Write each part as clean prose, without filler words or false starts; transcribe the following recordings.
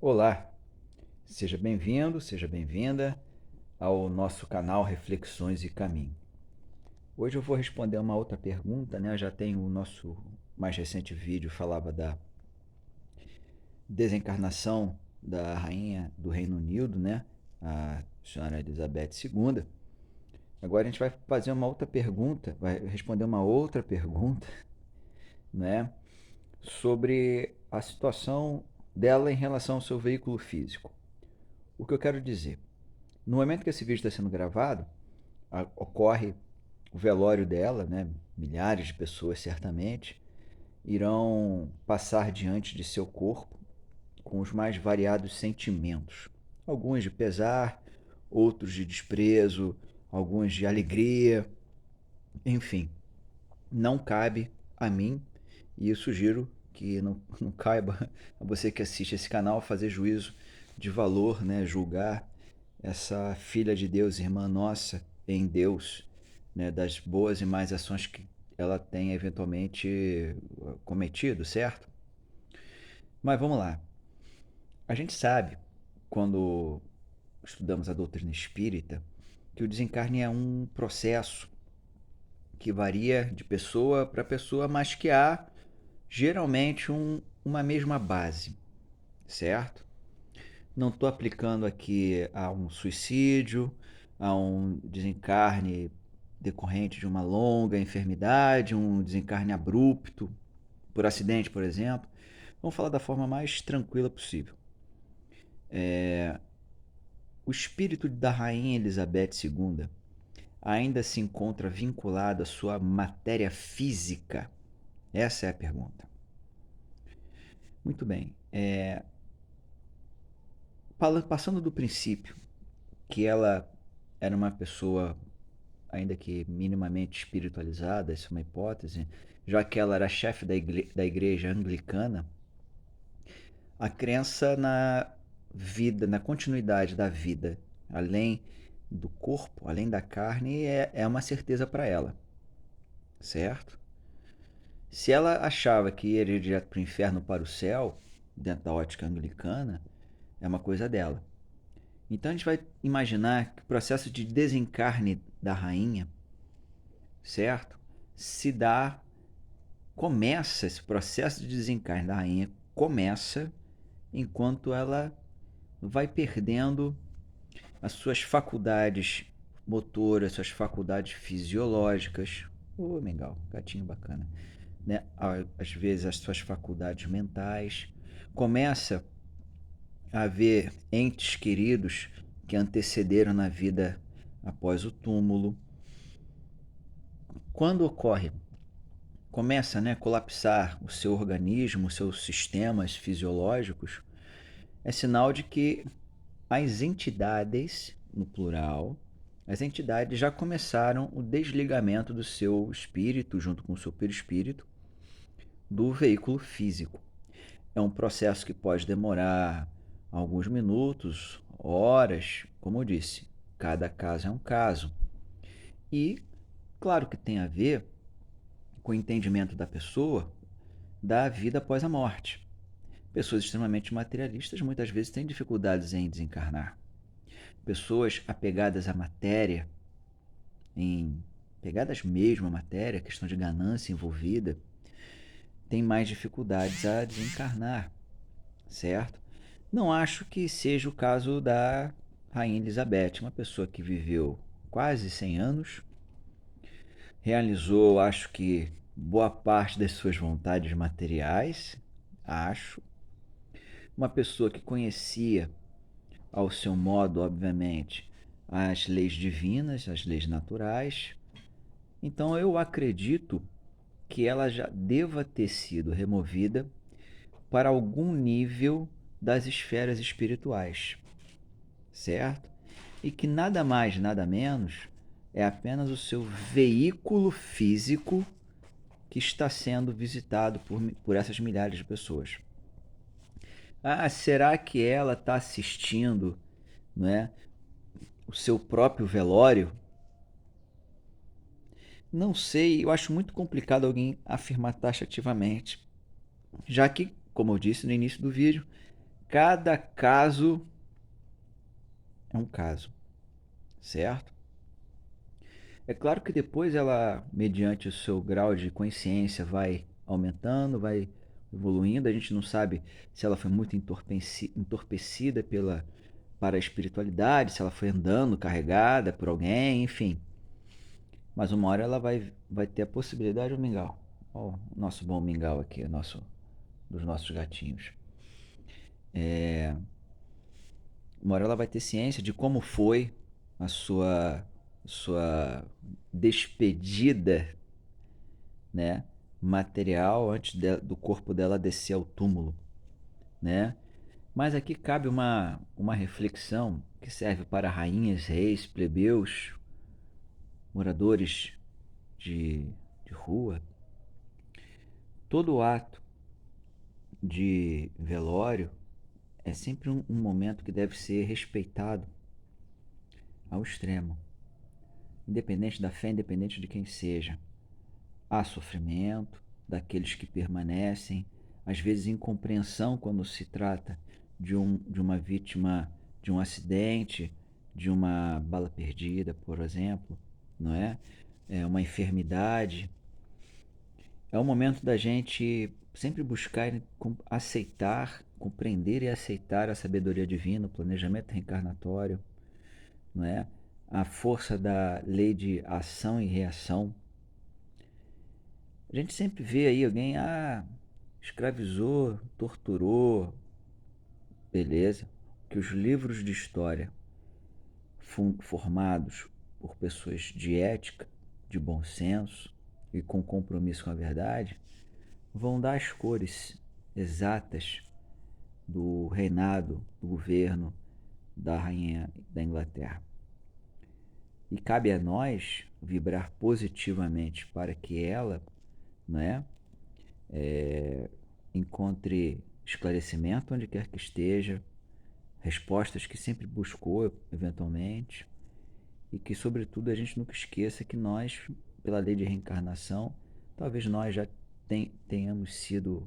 Olá, seja bem-vindo, seja bem-vinda ao nosso canal Reflexões e Caminho. Hoje eu vou responder uma outra pergunta, né? Já tem o nosso mais recente vídeo falava da desencarnação da rainha do Reino Unido, né? A senhora Elizabeth II. Agora a gente vai fazer uma outra pergunta, vai responder uma outra pergunta, né? Sobre a situação dela em relação ao seu veículo físico. O que eu quero dizer? No momento que esse vídeo está sendo gravado, ocorre o velório dela, né? Milhares de pessoas certamente irão passar diante de seu corpo com os mais variados sentimentos. Alguns de pesar, outros de desprezo, alguns de alegria, enfim. Não cabe a mim, e eu sugiro que não caiba a você que assiste esse canal fazer juízo de valor, né? Julgar essa filha de Deus, irmã nossa em Deus, né, das boas e más ações que ela tem eventualmente cometido, certo? Mas vamos lá. A gente sabe, quando estudamos a doutrina espírita, que o desencarne é um processo que varia de pessoa para pessoa, mas que há geralmente uma mesma base, certo? Não estou aplicando aqui a um suicídio, a um desencarne decorrente de uma longa enfermidade, um desencarne abrupto, por acidente, por exemplo. Vamos falar da forma mais tranquila possível. O espírito da Rainha Elizabeth II ainda se encontra vinculado à sua matéria física? Essa é a pergunta. Muito bem. Passando do princípio que ela era uma pessoa ainda que minimamente espiritualizada, isso é uma hipótese, já que ela era chefe da igreja anglicana, a crença na vida, na continuidade da vida, além do corpo, além da carne, é uma certeza para ela, certo? Se ela achava que ia direto para o inferno ou para o céu, dentro da ótica anglicana, é uma coisa dela. Então a gente vai imaginar que o processo de desencarne da rainha, certo? Se dá, começa esse processo de desencarne da rainha, começa enquanto ela vai perdendo as suas faculdades motoras, suas faculdades fisiológicas. Ô, Mengal, gatinho bacana. Né? Às vezes as suas faculdades mentais. Começa a haver entes queridos que antecederam na vida após o túmulo. Quando ocorre, começa, né, a colapsar o seu organismo, os seus sistemas fisiológicos, é sinal de que as entidades, no plural, as entidades já começaram o desligamento do seu espírito, junto com o seu perispírito, do veículo físico. É um processo que pode demorar alguns minutos, horas, como eu disse, cada caso é um caso. E, claro que tem a ver com o entendimento da pessoa da vida após a morte. Pessoas extremamente materialistas muitas vezes têm dificuldades em desencarnar. Pessoas apegadas à matéria, pegadas mesmo à matéria, questão de ganância envolvida, têm mais dificuldades a desencarnar, certo? Não acho que seja o caso da Rainha Elizabeth, uma pessoa que viveu quase 100 anos, realizou, acho que, boa parte das suas vontades materiais, acho. Uma pessoa que conhecia, ao seu modo, obviamente, as leis divinas, as leis naturais. Então eu acredito que ela já deva ter sido removida para algum nível das esferas espirituais, certo? E que nada mais, nada menos é apenas o seu veículo físico que está sendo visitado por essas milhares de pessoas. Ah, será que ela está assistindo, né, o seu próprio velório? Não sei, eu acho muito complicado alguém afirmar taxativamente, já que, como eu disse no início do vídeo, cada caso é um caso, certo? É claro que depois ela, mediante o seu grau de consciência, vai aumentando, vai evoluindo. A gente não sabe se ela foi muito entorpecida para a espiritualidade, se ela foi andando carregada por alguém, enfim. Mas uma hora ela vai ter a possibilidade, o mingau. Ó, o nosso bom mingau aqui, dos nossos gatinhos. Uma hora ela vai ter ciência de como foi a sua despedida, né, material antes do corpo dela descer ao túmulo, né? Mas aqui cabe uma reflexão que serve para rainhas, reis, plebeus, moradores de, de rua. Todo ato de velório é sempre um momento que deve ser respeitado ao extremo, independente da fé, independente de quem seja. Há sofrimento daqueles que permanecem, às vezes incompreensão quando se trata de uma vítima de um acidente, de uma bala perdida, por exemplo, não é? É uma enfermidade. É o momento da gente sempre buscar aceitar, compreender e aceitar a sabedoria divina, o planejamento reencarnatório, não é? A força da lei de ação e reação. A gente sempre vê aí alguém, escravizou, torturou, beleza. Que os livros de história formados por pessoas de ética, de bom senso e com compromisso com a verdade, vão dar as cores exatas do reinado, do governo da rainha da Inglaterra. E cabe a nós vibrar positivamente para que ela, né, encontre esclarecimento onde quer que esteja, respostas que sempre buscou eventualmente, e que, sobretudo, a gente nunca esqueça que nós, pela lei de reencarnação, talvez nós já tenhamos sido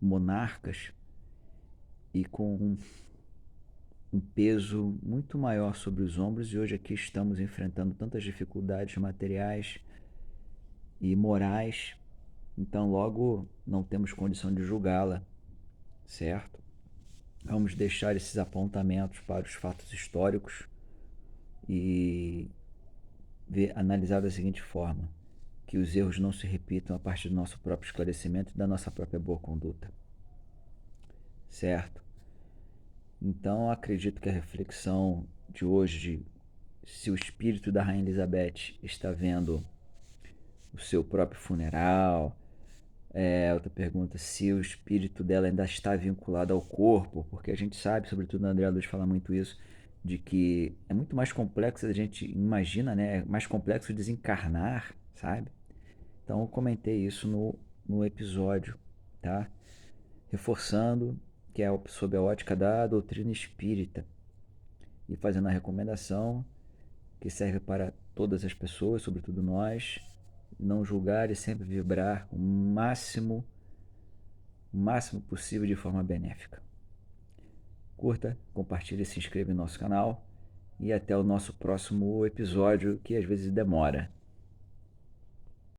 monarcas e com um peso muito maior sobre os ombros, e hoje aqui estamos enfrentando tantas dificuldades materiais e morais, então logo não temos condição de julgá-la, certo? Vamos deixar esses apontamentos para os fatos históricos e analisar da seguinte forma: que os erros não se repitam a partir do nosso próprio esclarecimento e da nossa própria boa conduta, certo? Então acredito que a reflexão de hoje, se o espírito da Rainha Elizabeth está vendo o seu próprio funeral, outra pergunta, se o espírito dela ainda está vinculado ao corpo, porque a gente sabe, sobretudo a Andrea Luz fala muito isso, de que é muito mais complexo, a gente imagina, né? É mais complexo desencarnar, sabe? Então eu comentei isso no episódio, tá? Reforçando que é sob a ótica da doutrina espírita e fazendo a recomendação que serve para todas as pessoas, sobretudo nós, não julgar e sempre vibrar o máximo possível de forma benéfica. Curta, compartilhe, se inscreva em nosso canal e até o nosso próximo episódio, que às vezes demora.